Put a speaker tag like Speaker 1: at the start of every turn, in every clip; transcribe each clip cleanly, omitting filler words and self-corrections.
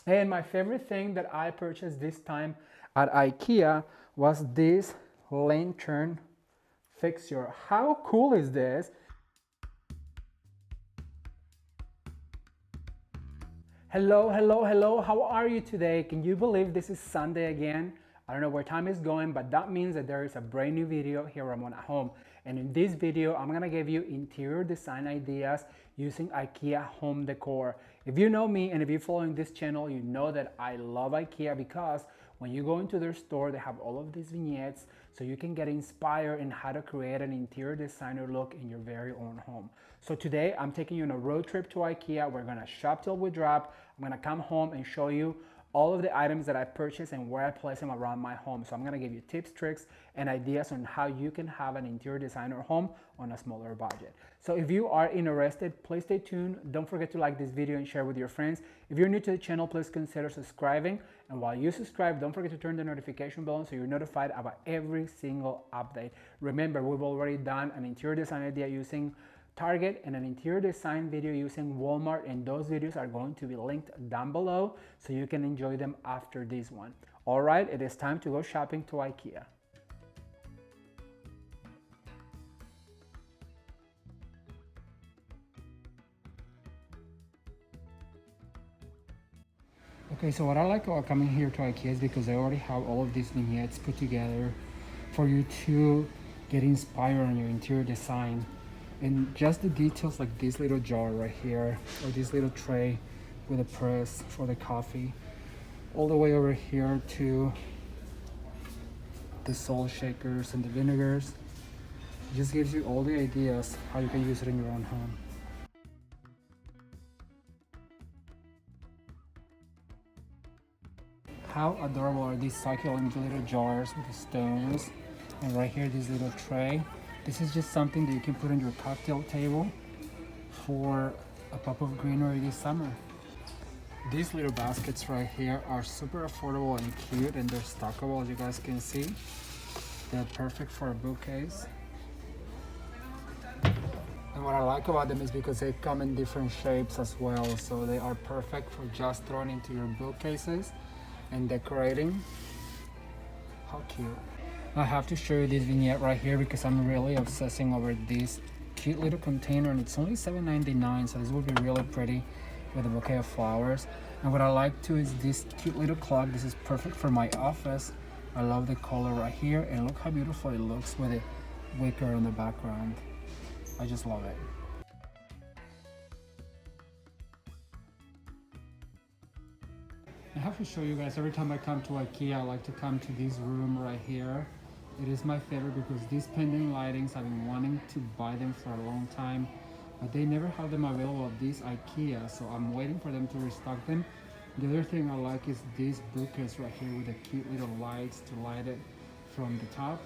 Speaker 1: And my favorite thing that I purchased this time at IKEA was this lantern fixture. How cool is this? Hello, hello, hello. How are you today? Can you believe this is Sunday again? I don't know where time is going, but that means that there is a brand new video here on at home. And in this video, I'm gonna give you interior design ideas using IKEA home decor. If you know me and if you're following this channel, you know that I love IKEA because when you go into their store, they have all of these vignettes so you can get inspired in how to create an interior designer look in your very own home. So today I'm taking you on a road trip to IKEA. We're gonna shop till we drop. I'm gonna come home and show you all of the items that I purchased and where I place them around my home. So I'm gonna give you tips, tricks, and ideas on how you can have an interior designer home on a smaller budget. So if you are interested, please stay tuned. Don't forget to like this video and share with your friends. If you're new to the channel, please consider subscribing. And while you subscribe, don't forget to turn the notification bell on so you're notified about every single update. Remember, we've already done an interior design idea using Target and an interior design video using Walmart, and those videos are going to be linked down below so you can enjoy them after this one. All right, it is time to go shopping to IKEA. Okay, so what I like about coming here to IKEA is because they already have all of these vignettes put together for you to get inspired on your interior design. And just the details like this little jar right here, or this little tray with a press for the coffee, all the way over here to the salt shakers and the vinegars. It just gives you all the ideas how you can use it in your own home. How adorable are these succulent little jars with the stones, and right here this little tray. This is just something that you can put on your cocktail table for a pop of greenery this summer. These little baskets right here are super affordable and cute, and they're stackable, as you guys can see. They're perfect for a bookcase. And what I like about them is because they come in different shapes as well, so they are perfect for just throwing into your bookcases and decorating. How cute. I have to show you this vignette right here because I'm really obsessing over this cute little container, and it's only $7.99, so this will be really pretty with a bouquet of flowers. And what I like too is this cute little clock. This is perfect for my office. I love the color right here, and look how beautiful it looks with a wicker on the background. I just love it. I have to show you guys, every time I come to IKEA, I like to come to this room right here. It is my favorite because these pendant lightings, I've been wanting to buy them for a long time, but they never have them available at this IKEA, so I'm waiting for them to restock them. The other thing I like is this bookcase right here with the cute little lights to light it from the top,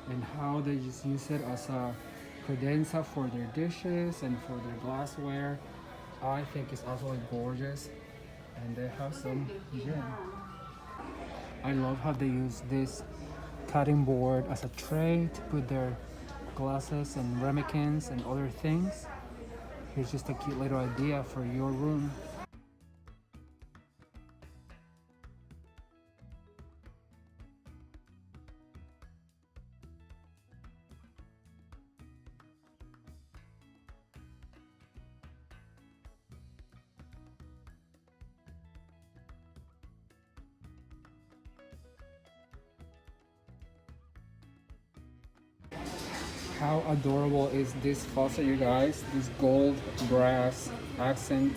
Speaker 1: and how they just use it as a credenza for their dishes and for their glassware. I think it's absolutely gorgeous, and they have some, yeah. I love how they use this cutting board as a tray to put their glasses and ramekins and other things. Here's just a cute little idea for your room. How adorable is this faucet, you guys? This gold brass accent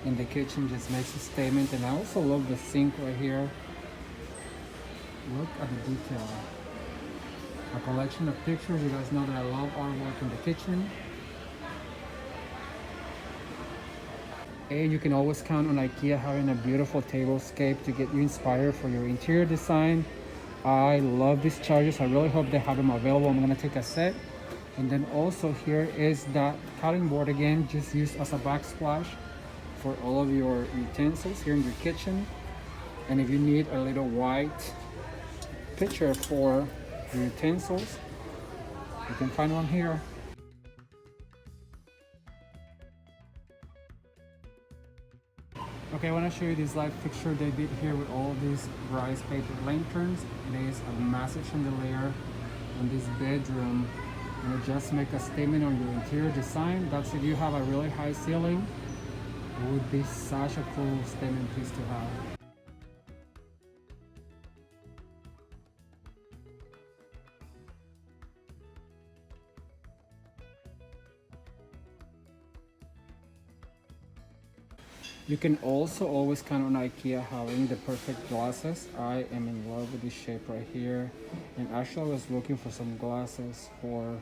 Speaker 1: in the kitchen just makes a statement. And I also love the sink right here. Look at the detail. A collection of pictures. You guys know that I love artwork in the kitchen. And you can always count on IKEA having a beautiful tablescape to get you inspired for your interior design. I love these chargers. I really hope they have them available. I'm gonna take a set. And then also here is that cutting board again, just used as a backsplash for all of your utensils here in your kitchen. And if you need a little white picture for your utensils, you can find one here. Okay, I want to show you this live fixture they did here with all these rice paper lanterns. It is a massive chandelier in this bedroom, and it just make a statement on your interior design. That's if you have a really high ceiling, it would be such a cool statement piece to have. You can also always count on IKEA having the perfect glasses. I am in love with this shape right here. And actually I was looking for some glasses for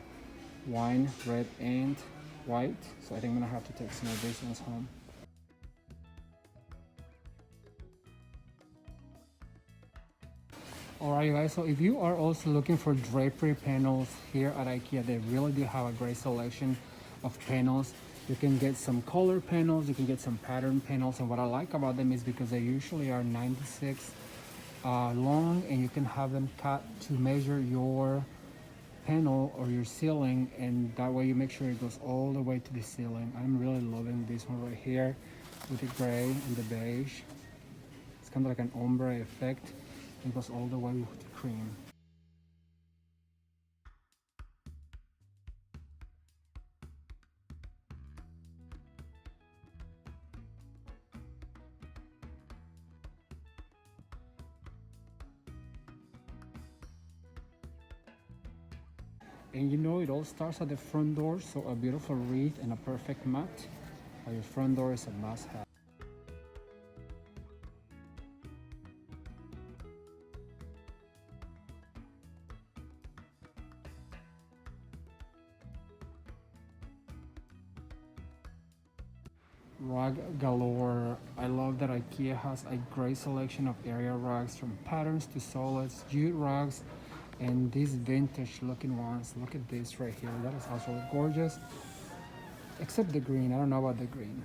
Speaker 1: wine, red and white. So I think I'm gonna have to take some of these ones home. Alright guys, so if you are also looking for drapery panels here at IKEA, they really do have a great selection of panels. You can get some color panels, you can get some pattern panels, and what I like about them is because they usually are 96 long, and you can have them cut to measure your panel or your ceiling, and that way you make sure it goes all the way to the ceiling. I'm really loving this one right here with the gray and the beige. It's kind of like an ombre effect. It goes all the way with the cream. And you know, it all starts at the front door, so a beautiful wreath and a perfect mat at your front door is a must-have. Rug galore. I love that IKEA has a great selection of area rugs, from patterns to solids, jute rugs, and these vintage looking ones. Look at this right here. That is also gorgeous. Except the green. I don't know about the green.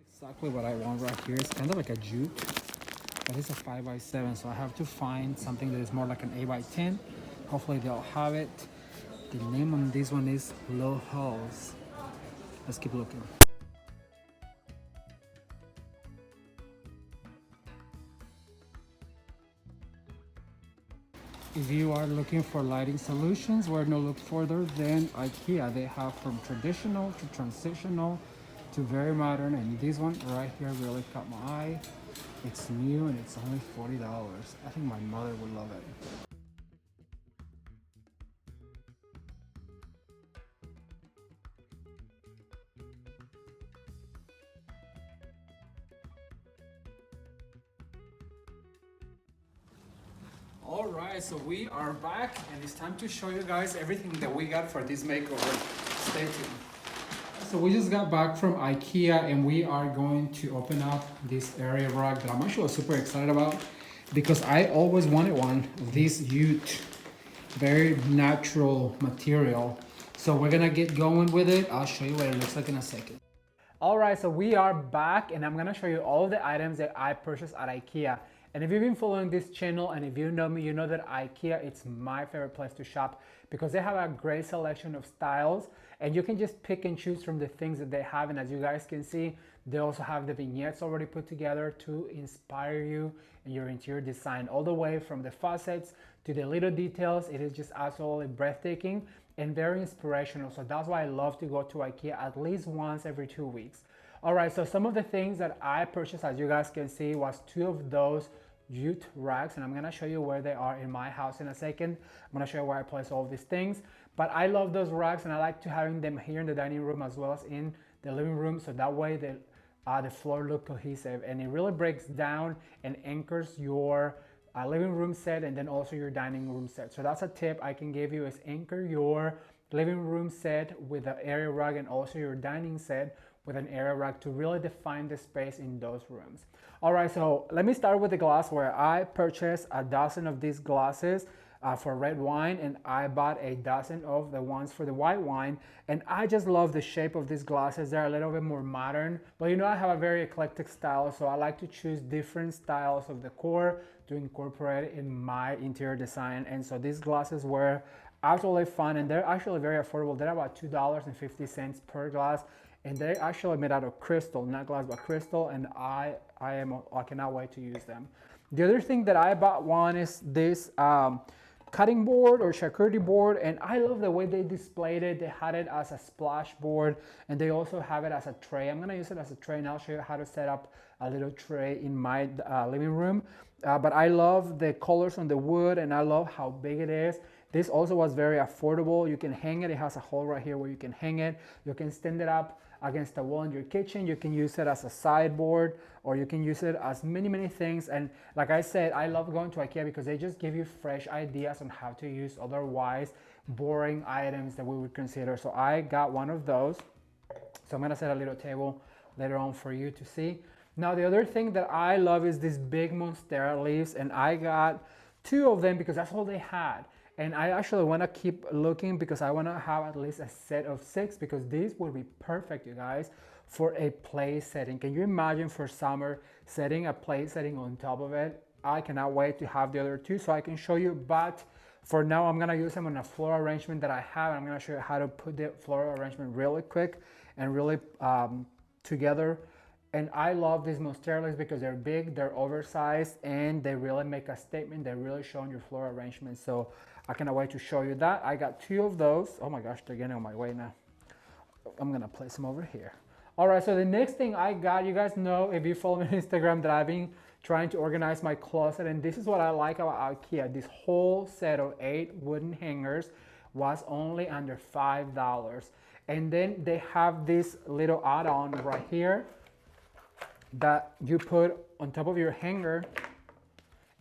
Speaker 1: Exactly what I want right here. It's kind of like a jute, but it's a 5x7, so I have to find something that is more like an 8x10. Hopefully they'll have it. The name on this one is Low Halls. Let's keep looking. If you are looking for lighting solutions, where no look further than IKEA. They have from traditional to transitional to very modern, and this one right here really caught my eye. It's new and it's only $40. I think my mother would love it. All right, so we are back, and it's time to show you guys everything that we got for this makeover. Stay tuned. So we just got back from IKEA, and we are going to open up this area rug that I'm actually super excited about because I always wanted one of this jute, very natural material. So we're gonna get going with it. I'll show you what it looks like in a second. All right, so we are back, and I'm gonna show you all the items that I purchased at IKEA. And if you've been following this channel and if you know me, you know that IKEA, it's my favorite place to shop because they have a great selection of styles, and you can just pick and choose from the things that they have. And as you guys can see, they also have the vignettes already put together to inspire you in your interior design, all the way from the faucets to the little details. It is just absolutely breathtaking and very inspirational. So that's why I love to go to IKEA at least once every 2 weeks. All right, so some of the things that I purchased, as you guys can see, was 2 of those jute racks, and I'm gonna show you where they are in my house in a second. I'm gonna show you where I place all of these things. But I love those racks, and I like to having them here in the dining room as well as in the living room, so that way the floor look cohesive, and it really breaks down and anchors your living room set and then also your dining room set. So that's a tip I can give you, is anchor your living room set with the area rug and also your dining set with an area rug to really define the space in those rooms. All right, so let me start with the glassware. I purchased a dozen of these glasses for red wine, and I bought a dozen of the ones for the white wine, and I just love the shape of these glasses. They're a little bit more modern, but you know, I have a very eclectic style, so I like to choose different styles of decor to incorporate in my interior design. And so these glasses were absolutely fun, and they're actually very affordable. They're about $2.50 per glass, and they're actually made out of crystal, not glass, but crystal. And I cannot wait to use them. The other thing that I bought one is this cutting board or charcuterie board, and I love the way they displayed it. They had it as a splash board, and they also have it as a tray. I'm gonna use it as a tray, and I'll show you how to set up a little tray in my living room. But I love the colors on the wood, and I love how big it is. This also was very affordable. You can hang it. It has a hole right here where you can hang it. You can stand it up against the wall in your kitchen. You can use it as a sideboard, or you can use it as many things. And like I said, I love going to IKEA because they just give you fresh ideas on how to use otherwise boring items that we would consider. So I got one of those. So I'm gonna set a little table later on for you to see. Now the other thing that I love is these big Monstera leaves, and I got 2 of them because that's all they had. And I actually want to keep looking because I want to have at least a set of 6, because these would be perfect, you guys, for a play setting. Can you imagine for summer setting a play setting on top of it? I cannot wait to have the other 2 so I can show you, but for now I'm going to use them on a floral arrangement that I have. I'm going to show you how to put the floral arrangement really quick and really together. And I love these Monstera leaves because they're big, they're oversized, and they really make a statement. They really show in your floral arrangement. So I cannot wait to show you that. I got 2 of those. Oh my gosh, they're getting on my way now. I'm gonna place them over here. All right, so the next thing I got, you guys know, if you follow me on Instagram, that I've been trying to organize my closet, and this is what I like about IKEA. This whole set of 8 wooden hangers was only under $5. And then they have this little add-on right here that you put on top of your hanger,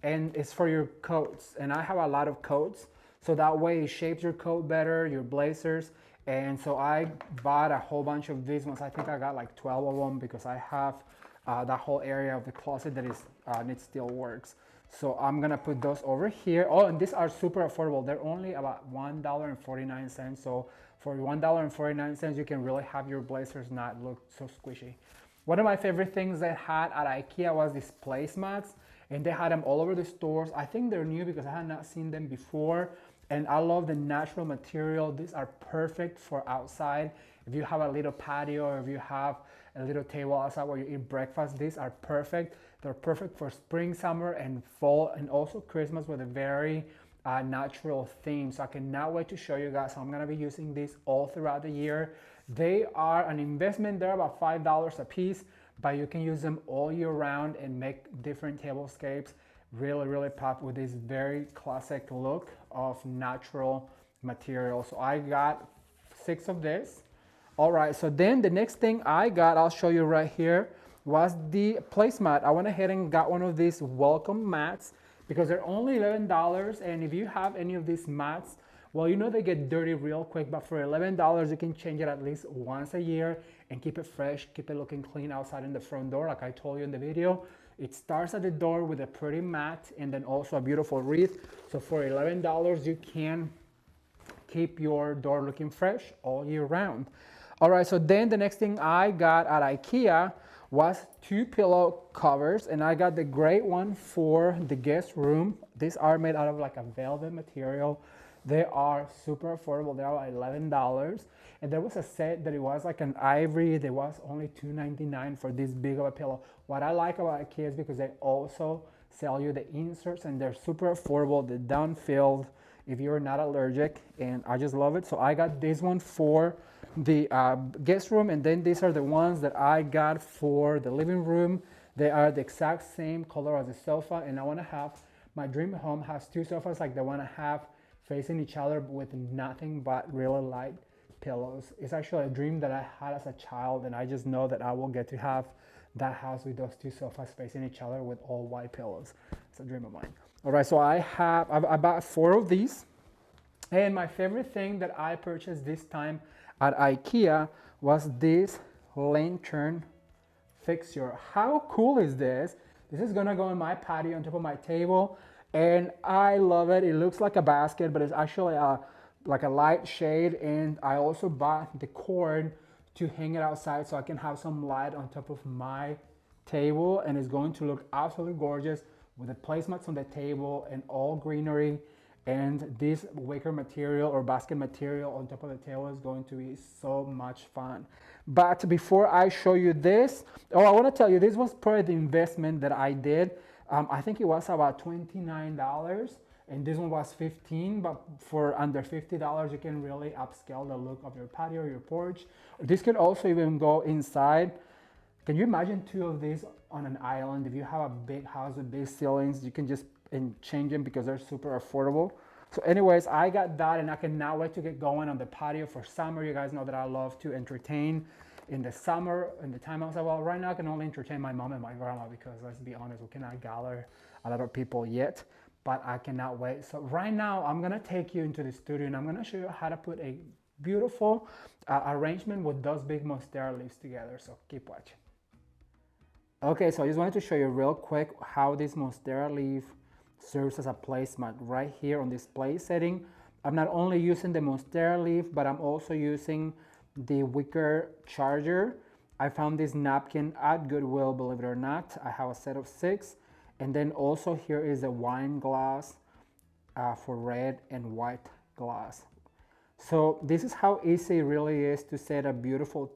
Speaker 1: and it's for your coats. And I have a lot of coats, so that way it shapes your coat better, your blazers. And so I bought a whole bunch of these ones. I think I got like 12 of them because I have that whole area of the closet that is needs still works. So I'm gonna put those over here. Oh, and these are super affordable. They're only about $1.49. So for $1.49, you can really have your blazers not look so squishy. One of my favorite things they had at IKEA was these placemats, and they had them all over the stores. I think they're new because I had not seen them before, and I love the natural material. These are perfect for outside. If you have a little patio, or if you have a little table outside where you eat breakfast, these are perfect. They're perfect for spring, summer, and fall, and also Christmas with a very natural theme. So I cannot wait to show you guys. I'm gonna be using these all throughout the year. They are an investment. They're about $5 a piece, but you can use them all year round and make different tablescapes really pop with this very classic look of natural material. So I got 6 of this. All right, so then the next thing I got, I'll show you right here, was the placemat. I went ahead and got one of these welcome mats because they're only $11. And if you have any of these mats, well, you know they get dirty real quick, but for $11, you can change it at least once a year and keep it fresh, keep it looking clean outside in the front door. Like I told you in the video, it starts at the door with a pretty mat and then also a beautiful wreath. So for $11, you can keep your door looking fresh all year round. All right, so then the next thing I got at IKEA was 2 pillow covers, and I got the great one for the guest room. These are made out of like a velvet material. They are super affordable. They are $11. And there was a set that it was like an ivory. There was only $2.99 for this big of a pillow. What I like about IKEA is because they also sell you the inserts, and they're super affordable. They're down-filled if you're not allergic, and I just love it. So I got this one for the guest room, and then these are the ones that I got for the living room. They are the exact same color as the sofa, and I want to have my dream home has 2 sofas like the one I have facing each other with nothing but really light pillows. It's actually a dream that I had as a child, and I just know that I will get to have that house with those 2 sofas facing each other with all white pillows. It's a dream of mine. All right, so I bought 4 of these, and my favorite thing that I purchased this time at IKEA was this lantern fixture. How cool is this? This is gonna go in my patio on top of my table, and I love it. It looks like a basket, but it's actually like a light shade, and I also bought the cord to hang it outside so I can have some light on top of my table, and it's going to look absolutely gorgeous with the placemats on the table and all greenery. And this wicker material or basket material on top of the table is going to be so much fun. But before I show you this, oh, I want to tell you, this was probably the investment that I did. I think it was about $29 and this one was 15, but for under $50 you can really upscale the look of your patio, your porch. This could also even go inside. Can you imagine two of these on an island? If you have a big house with big ceilings, you can just change them because they're super affordable. So anyways, I got that and I cannot wait to get going on the patio for summer. You guys know that I love to entertain in the summer, in the time outside. Well, right now I can only entertain my mom and my grandma because let's be honest, we cannot gather a lot of people yet, but I cannot wait. So right now I'm gonna take you into the studio and I'm gonna show you how to put a beautiful arrangement with those big monstera leaves together. So keep watching. Okay, so I just wanted to show you real quick how this monstera leaf serves as a placemat right here on this place setting. I'm not only using the monstera leaf, but I'm also using the wicker charger. I found this napkin at Goodwill, believe it or not. I have a set of 6. And then also here is a wine glass for red and white glass. So this is how easy it really is to set a beautiful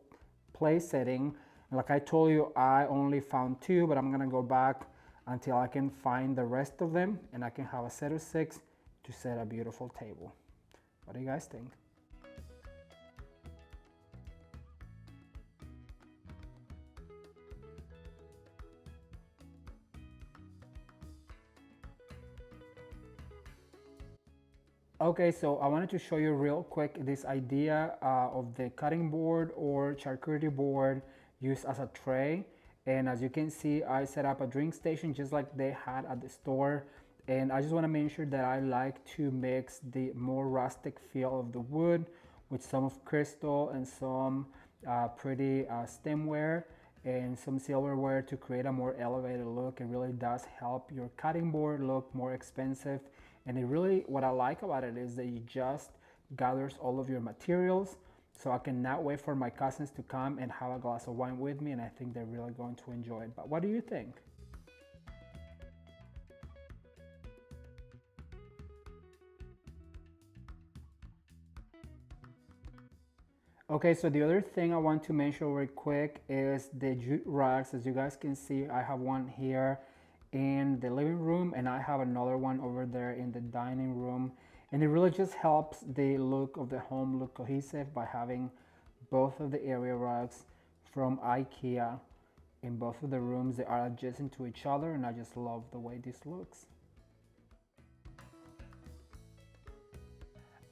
Speaker 1: place setting. Like I told you, I only found 2, but I'm gonna go back until I can find the rest of them and I can have a set of 6 to set a beautiful table. What do you guys think? Okay, so I wanted to show you real quick this idea of the cutting board or charcuterie board used as a tray. And as you can see, I set up a drink station just like they had at the store. And I just want to make sure that I like to mix the more rustic feel of the wood with some of crystal and some pretty stemware and some silverware to create a more elevated look. It really does help your cutting board look more expensive. And it really, what I like about it is that you just gathers all of your materials. So I cannot wait for my cousins to come and have a glass of wine with me, and I think they're really going to enjoy it. But what do you think? Okay, so the other thing I want to mention real quick is the jute racks. As you guys can see, I have one here in the living room and I have another one over there in the dining room. And it really just helps the look of the home look cohesive by having both of the area rugs from IKEA in both of the rooms. They are adjacent to each other and I just love the way this looks.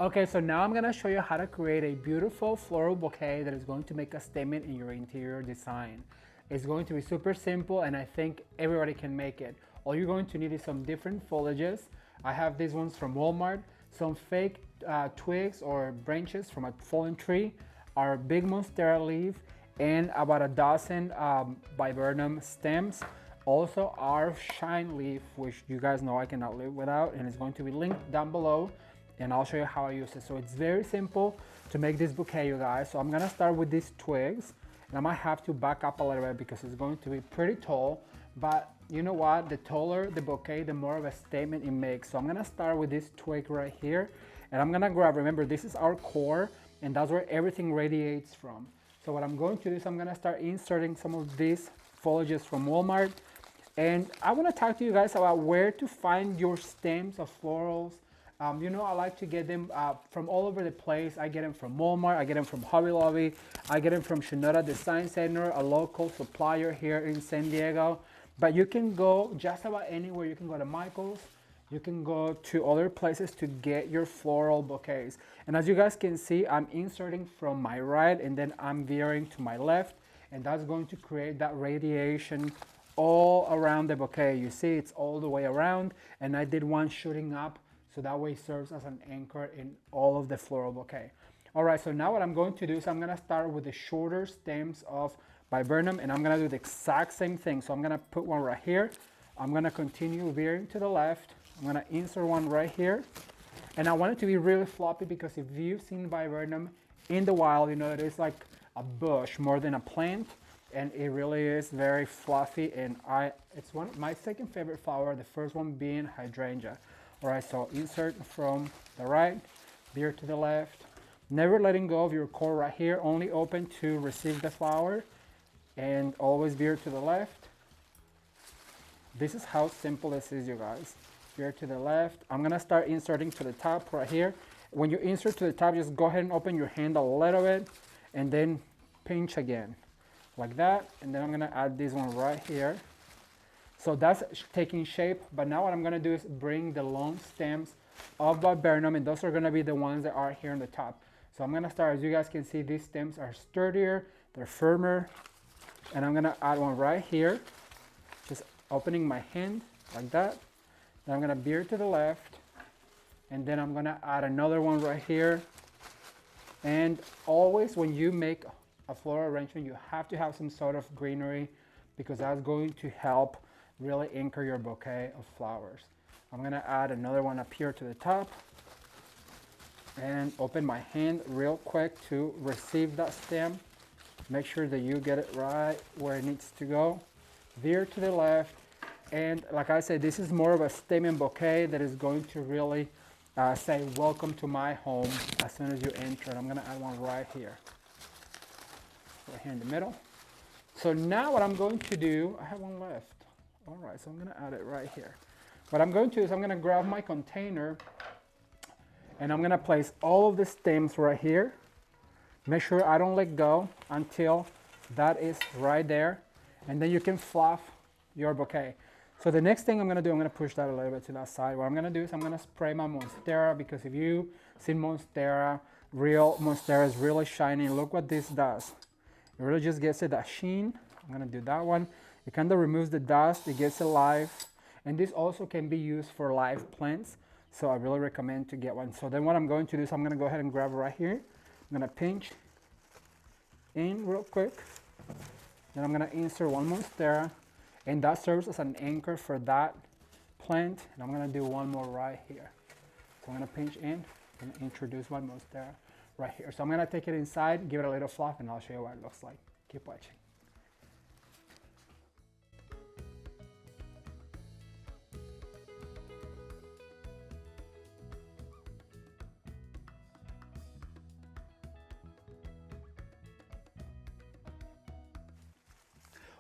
Speaker 1: Okay, so now I'm gonna show you how to create a beautiful floral bouquet that is going to make a statement in your interior design. It's going to be super simple and I think everybody can make it. All you're going to need is some different foliages. I have these ones from Walmart, some fake twigs or branches from a fallen tree, our big monstera leaf, and about a dozen viburnum stems. Also our shine leaf, which you guys know I cannot live without, and it's going to be linked down below. And I'll show you how I use it. So it's very simple to make this bouquet, you guys. So I'm gonna start with these twigs. And I might have to back up a little bit because it's going to be pretty tall. But you know what? The taller the bouquet, the more of a statement it makes. So I'm gonna start with this twig right here. And I'm gonna grab, remember, this is our core. And that's where everything radiates from. So what I'm going to do is I'm gonna start inserting some of these foliages from Walmart. And I wanna talk to you guys about where to find your stems of florals. You know, I like to get them from all over the place. I get them from Walmart, I get them from Hobby Lobby, I get them from Shinoda Design Center, a local supplier here in San Diego. But you can go just about anywhere. You can go to Michael's, you can go to other places to get your floral bouquets. And as you guys can see, I'm inserting from my right and then I'm veering to my left. And that's going to create that radiation all around the bouquet. You see, it's all the way around. And I did one shooting up, so that way it serves as an anchor in all of the floral bouquet. All right, so now what I'm going to do is I'm gonna start with the shorter stems of viburnum and I'm gonna do the exact same thing. So I'm gonna put one right here. I'm gonna continue veering to the left. I'm gonna insert one right here. And I want it to be really floppy because if you've seen viburnum in the wild, you know it is like a bush more than a plant. And it really is very fluffy and it's my second favorite flower, the first one being hydrangea. All right, so insert from the right, veer to the left. Never letting go of your core right here, only open to receive the flower, and always veer to the left. This is how simple this is, you guys. Veer to the left. I'm gonna start inserting to the top right here. When you insert to the top, just go ahead and open your hand a little bit and then pinch again, like that. And then I'm gonna add this one right here. So that's taking shape, but now what I'm gonna do is bring the long stems of viburnum, and those are gonna be the ones that are here on the top. So I'm gonna start, as you guys can see, these stems are sturdier, they're firmer, and I'm gonna add one right here, just opening my hand like that. Then I'm gonna veer to the left, and then I'm gonna add another one right here. And always when you make a floral arrangement, you have to have some sort of greenery, because that's going to help really anchor your bouquet of flowers. I'm gonna add another one up here to the top and open my hand real quick to receive that stem. Make sure that you get it right where it needs to go. Veer to the left, and like I said, this is more of a statement bouquet that is going to really say welcome to my home as soon as you enter. And I'm gonna add one right here in the middle. So now what I'm going to do, I have one left. All right, so I'm gonna add it right here. What I'm going to do is I'm gonna grab my container and I'm gonna place all of the stems right here. Make sure I don't let go until that is right there. And then you can fluff your bouquet. So the next thing I'm gonna do, I'm gonna push that a little bit to that side. What I'm gonna do is I'm gonna spray my Monstera, because if you see Monstera, real Monstera is really shiny. Look what this does. It really just gets it that sheen. I'm gonna do that one. It kind of removes the dust, it gets it live. And this also can be used for live plants. So I really recommend to get one. So then what I'm going to do is I'm gonna go ahead and grab it right here. I'm gonna pinch in real quick. Then I'm gonna insert one Monstera, and that serves as an anchor for that plant. And I'm gonna do one more right here. So I'm gonna pinch in and introduce one Monstera right here. So I'm gonna take it inside, give it a little fluff, and I'll show you what it looks like. Keep watching.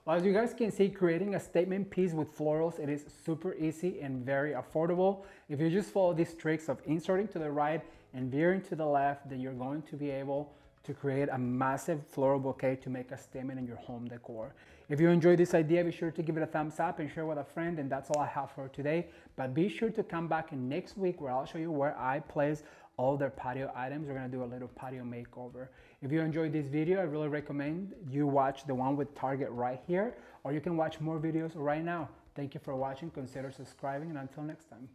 Speaker 1: Well, as you guys can see, creating a statement piece with florals, it is super easy and very affordable. If you just follow these tricks of inserting to the right and veering to the left, then you're going to be able to create a massive floral bouquet to make a statement in your home decor. If you enjoyed this idea, be sure to give it a thumbs up and share with a friend. And that's all I have for today. But be sure to come back in next week, where I'll show you where I place all their patio items. We're gonna do a little patio makeover. If you enjoyed this video, I really recommend you watch the one with Target right here, or you can watch more videos right now. Thank you for watching, consider subscribing, and until next time.